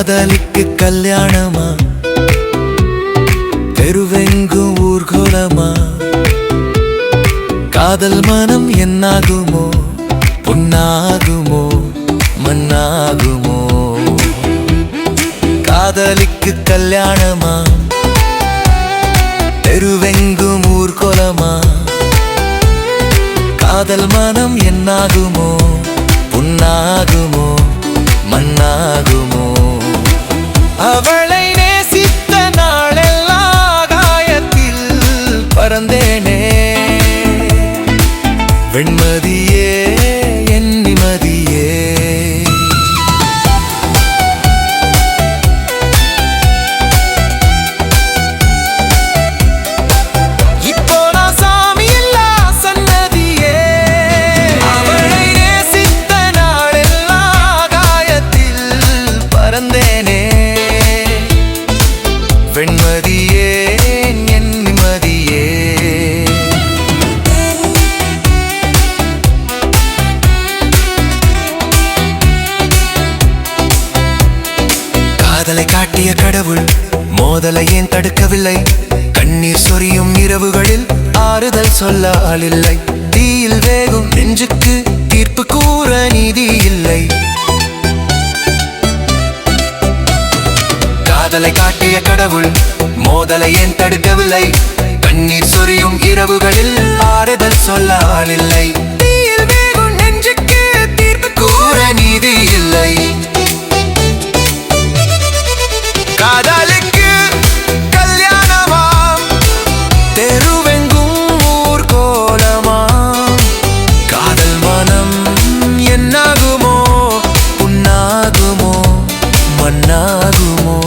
காதலிக்கு கல்யாணமா, தெருவெங்கும் ஊர்கோலமா, காதல் மனம் என்னாகுமோ, பொன்னாகுமோ மண்ணாகுமோ? காதலிக்கு கல்யாணமா, தெருவெங்கும் ஊர்கோலமா, காதல் மனம் என்னாகுமோ, பொன்னாகுமோ மண்ணாகுமோ? அவளை நேசித்த நாளெல்லாம் காயத்தில் பறந்தேனே, வெண்மதியே என் நிமதியே. இப்போ நான் சாமி இல்லா சன்னதியே, அவளை நேசித்த நாளெல்லாம் காயத்தில் பறந்தேனே, வெண்மதியே என் நிமதியே. காதலை காட்டிய கடவுள் மோதலை ஏன் தடுக்கவில்லை? கண்ணீர் சொரியும் இரவுகளில் ஆறுதல் சொல்ல ஆளில்லை. தீயில் வேகும் நெஞ்சுக்கு தீர்ப்பு கூற நீதி இல்லை. காதலை காட்டிய கடவுள் மோதலை ஏன் தடுக்கவில்லை? கண்ணீர் சொரியும் இரவுகளில் ஆறுதல் சொல்ல ஆளில்லை. தீயில் வேகும் நெஞ்சுக்கு தீர்ப்பு கூற நீதி இல்லை. காதலுக்கு கல்யாணமா, தெருவெங்கும் ஊர்கோலமா, காதல் மனம் என்னாகுமோ, புண்ணாகுமோ மண்ணாகுமோ?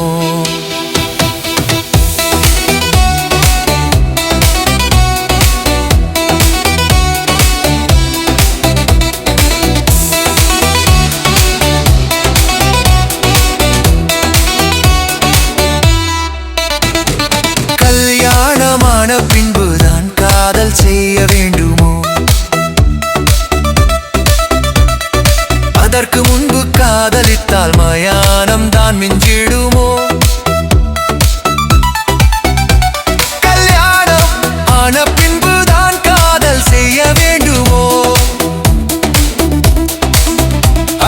கல்யாணமான பின்புதான் காதல் செய்ய வேண்டுமோ? அதற்கு முன்பு காதலித்தால் மயானம் தான் மிஞ்சிடுமோ? கல்யாணம் ஆன பின்புதான் காதல் செய்ய வேண்டுமோ?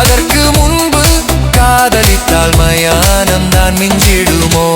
அதற்கு முன்பு காதலித்தால் மயானம் தான் மிஞ்சிடுமோ?